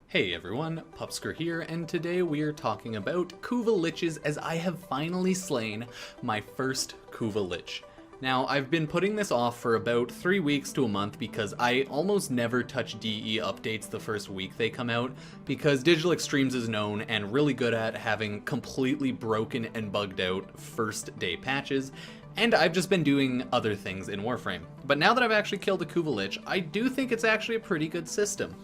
Hey everyone, Pupsker here, and today we are talking about Kuva Liches as I have finally slain my first Kuva Lich. Now, I've been putting this off for about 3 weeks to a month because I almost never touch DE updates the first week they come out, because Digital Extremes is known and really good at having completely broken and bugged out first day patches, and I've just been doing other things in Warframe. But now that I've actually killed a Kuva Lich, I do think it's actually a pretty good system.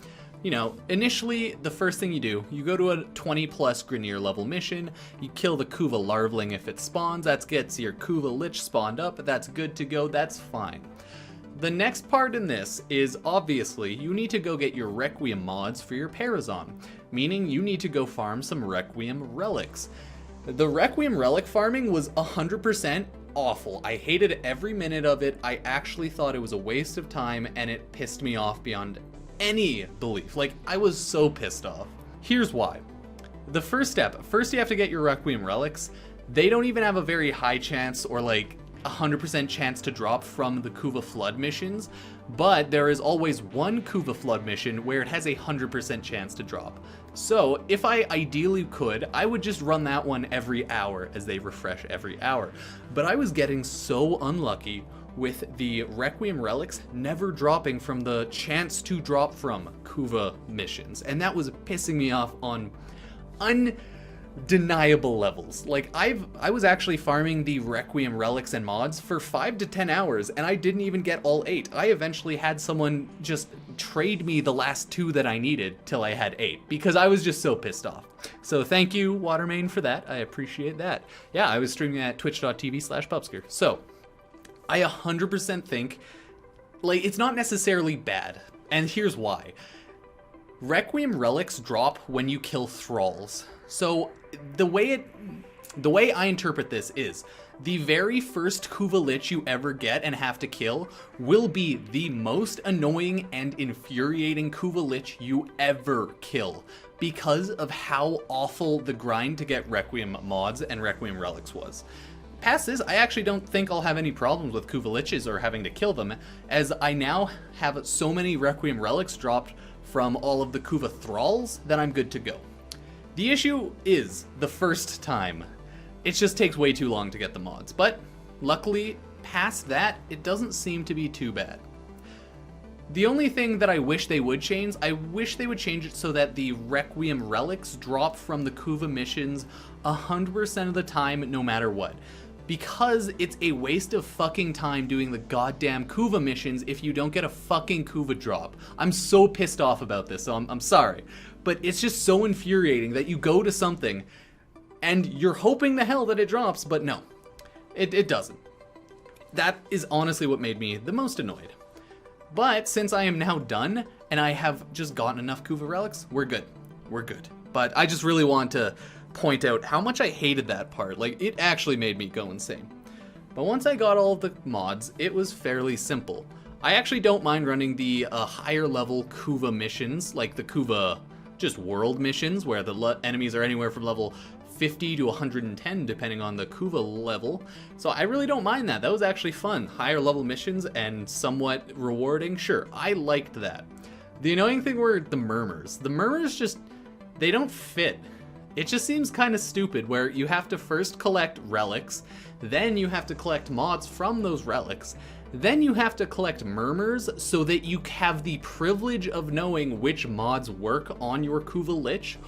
You know, initially, the first thing you do, you go to a 20 plus Grineer level mission, you kill the Kuva Larvling if it spawns, that gets your Kuva Lich spawned up, that's good to go, that's fine. The next part in this is, obviously, you need to go get your Requiem mods for your Parazon, meaning you need to go farm some Requiem relics. The Requiem relic farming was 100% awful. I hated every minute of it, I actually thought it was a waste of time, and it pissed me off beyond any belief. Like, I was so pissed off. Here's why. The first step, first you have to get your Requiem relics. They don't even have a very high chance or like 100% chance to drop from the Kuva Flood missions, but there is always one Kuva Flood mission where it has a 100% chance to drop. So if I ideally could, I would just run that one every hour as they refresh every hour. But I was getting so unlucky with the Requiem relics never dropping from the chance to drop from Kuva missions, and that was pissing me off on undeniable levels. Like, I was actually farming the Requiem relics and mods for 5 to 10 hours, and I didn't even get all 8. I eventually had someone just trade me the last 2 that I needed till I had 8, because I was just so pissed off. So thank you, Watermain, for that. I appreciate that. Yeah, I was streaming at twitch.tv/Pupsker. So I 100% think, like, it's not necessarily bad, and here's why. Requiem relics drop when you kill thralls. So the way I interpret this is, the very first Kuva Lich you ever get and have to kill will be the most annoying and infuriating Kuva Lich you ever kill, because of how awful the grind to get Requiem mods and Requiem relics was. Past this, I actually don't think I'll have any problems with Kuva Liches or having to kill them, as I now have so many Requiem relics dropped from all of the Kuva thralls that I'm good to go. The issue is the first time. It just takes way too long to get the mods, but luckily, past that, it doesn't seem to be too bad. The only thing that I wish they would change, I wish they would change it so that the Requiem relics drop from the Kuva missions 100% of the time, no matter what. Because it's a waste of fucking time doing the goddamn Kuva missions if you don't get a fucking Kuva drop. I'm so pissed off about this, so I'm sorry. But it's just so infuriating that you go to something and you're hoping the hell that it drops, but no, it doesn't. That is honestly what made me the most annoyed. But since I am now done and I have just gotten enough Kuva relics, we're good. We're good. But I just really want to point out how much I hated that part. Like, it actually made me go insane. But once I got all of the mods, it was fairly simple. I actually don't mind running the higher level Kuva missions, like the Kuva just world missions, where the enemies are anywhere from level 50 to 110 depending on the Kuva level. So I really don't mind that. That was actually fun. Higher level missions and somewhat rewarding. Sure, I liked that. The annoying thing were the murmurs. The murmurs just, they don't fit. It just seems kind of stupid where you have to first collect relics, then you have to collect mods from those relics, then you have to collect murmurs so that you have the privilege of knowing which mods work on your Kuva Lich.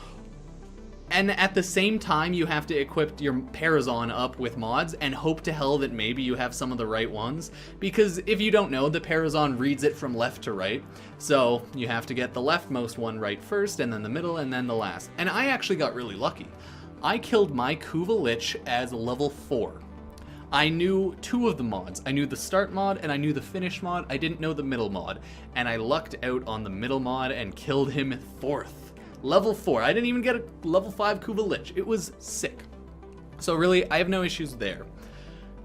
And at the same time, you have to equip your Parazon up with mods and hope to hell that maybe you have some of the right ones. Because if you don't know, the Parazon reads it from left to right. So you have to get the leftmost one right first, and then the middle, and then the last. And I actually got really lucky. I killed my Kuva Lich as level 4. I knew 2 of the mods. I knew the start mod and I knew the finish mod. I didn't know the middle mod. And I lucked out on the middle mod and killed him 4th. Level 4. I didn't even get a level 5 Kuva Lich. It was sick. So really, I have no issues there.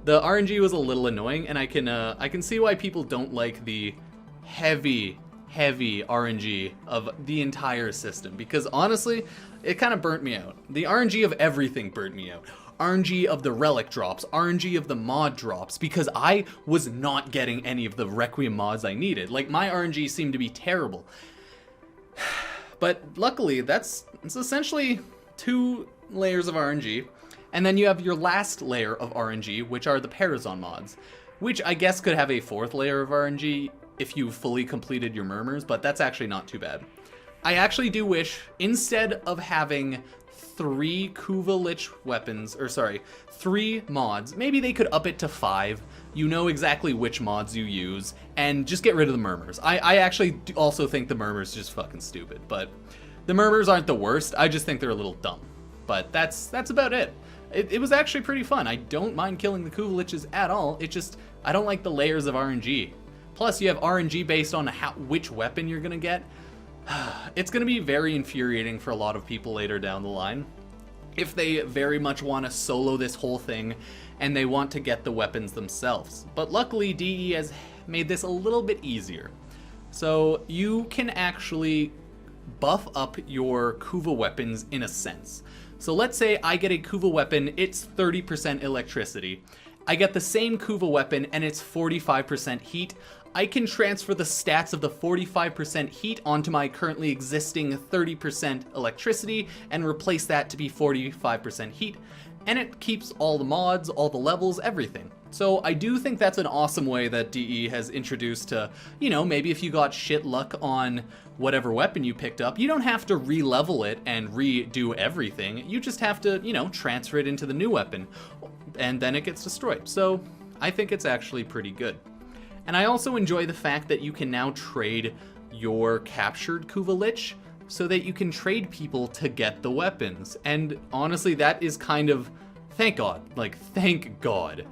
The RNG was a little annoying, and I can see why people don't like the heavy RNG of the entire system, because honestly, it kind of burnt me out. The RNG of everything burnt me out. RNG of the relic drops, RNG of the mod drops, because I was not getting any of the Requiem mods I needed. Like, my RNG seemed to be terrible. But luckily, it's essentially 2 layers of RNG. And then you have your last layer of RNG, which are the Parazon mods, which I guess could have a 4th layer of RNG if you fully completed your murmurs, but that's actually not too bad. I actually do wish, instead of having 3 Kuva Lich weapons, or sorry, 3 mods, maybe they could up it to 5. You know exactly which mods you use, and just get rid of the murmurs. I actually also think the murmurs are just fucking stupid, but the murmurs aren't the worst. I just think they're a little dumb. But that's about it. It was actually pretty fun. I don't mind killing the Kuva Liches at all. It just, I don't like the layers of RNG. Plus, you have RNG based on which weapon you're gonna get. It's gonna be very infuriating for a lot of people later down the line, if they very much want to solo this whole thing and they want to get the weapons themselves. But luckily, DE has made this a little bit easier. So you can actually buff up your Kuva weapons in a sense. So let's say I get a Kuva weapon, it's 30% electricity. I get the same Kuva weapon and it's 45% heat. I can transfer the stats of the 45% heat onto my currently existing 30% electricity and replace that to be 45% heat. And it keeps all the mods, all the levels, everything. So I do think that's an awesome way that DE has introduced to, you know, maybe if you got shit luck on whatever weapon you picked up, you don't have to re-level it and redo everything. You just have to, you know, transfer it into the new weapon, and then it gets destroyed. So I think it's actually pretty good. And I also enjoy the fact that you can now trade your captured Kuva Lich so that you can trade people to get the weapons. And honestly, that is kind of, thank God, like, thank God.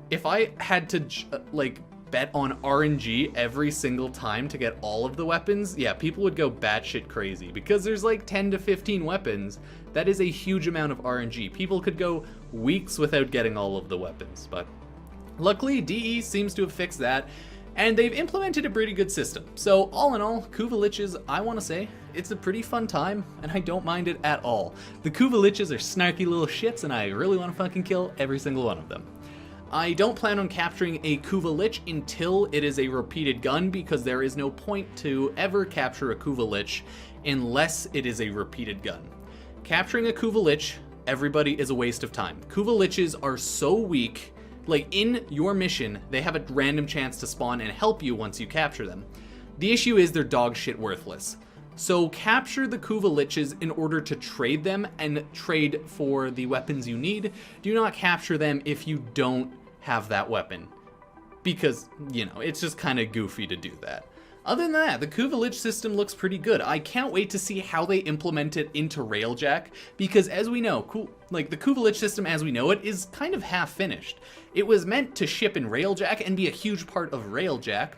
If I had to, like, bet on RNG every single time to get all of the weapons, yeah, people would go batshit crazy, because there's like 10 to 15 weapons. That is a huge amount of RNG. People could go weeks without getting all of the weapons, but luckily DE seems to have fixed that, and they've implemented a pretty good system. So all in all, Kuva Liches, I want to say, it's a pretty fun time, and I don't mind it at all. The Kuva Liches are snarky little shits, and I really want to fucking kill every single one of them. I don't plan on capturing a Kuva Lich until it is a repeated gun, because there is no point to ever capture a Kuva Lich unless it is a repeated gun. Capturing a Kuva Lich, everybody, is a waste of time. Kuva Liches are so weak, like in your mission, they have a random chance to spawn and help you once you capture them. The issue is they're dog shit worthless. So capture the Kuva Liches in order to trade them and trade for the weapons you need. Do not capture them if you don't have that weapon, because, you know, it's just kind of goofy to do that. Other than that, the Kuva Lich system looks pretty good. I can't wait to see how they implement it into Railjack, because as we know, the Kuva Lich system as we know it is kind of half finished. It was meant to ship in Railjack and be a huge part of Railjack,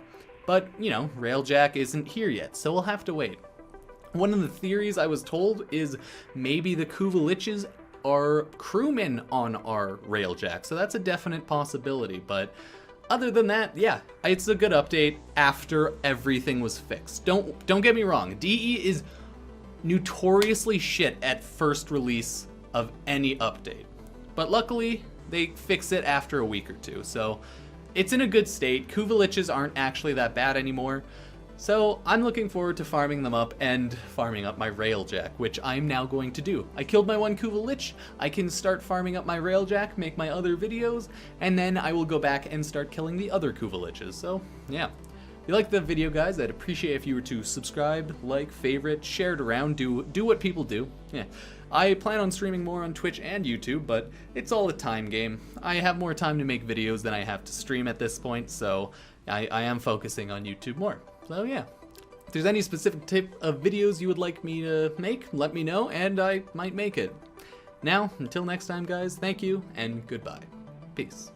but, you know, Railjack isn't here yet, so we'll have to wait. One of the theories I was told is maybe the Kuva Liches are crewmen on our Railjack, so that's a definite possibility. But other than that, yeah, it's a good update after everything was fixed. Don't get me wrong, DE is notoriously shit at first release of any update, but luckily they fix it after a week or two, so it's in a good state. Kuva Liches aren't actually that bad anymore. So I'm looking forward to farming them up and farming up my Railjack, which I'm now going to do. I killed my one Kuva Lich, I can start farming up my Railjack, make my other videos, and then I will go back and start killing the other Kuva Liches. So yeah. If you liked the video, guys, I'd appreciate if you were to subscribe, like, favorite, share it around, do what people do. Yeah. I plan on streaming more on Twitch and YouTube, but it's all a time game. I have more time to make videos than I have to stream at this point, so I am focusing on YouTube more. So yeah, if there's any specific type of videos you would like me to make, let me know, and I might make it. Now, until next time, guys, thank you, and goodbye. Peace.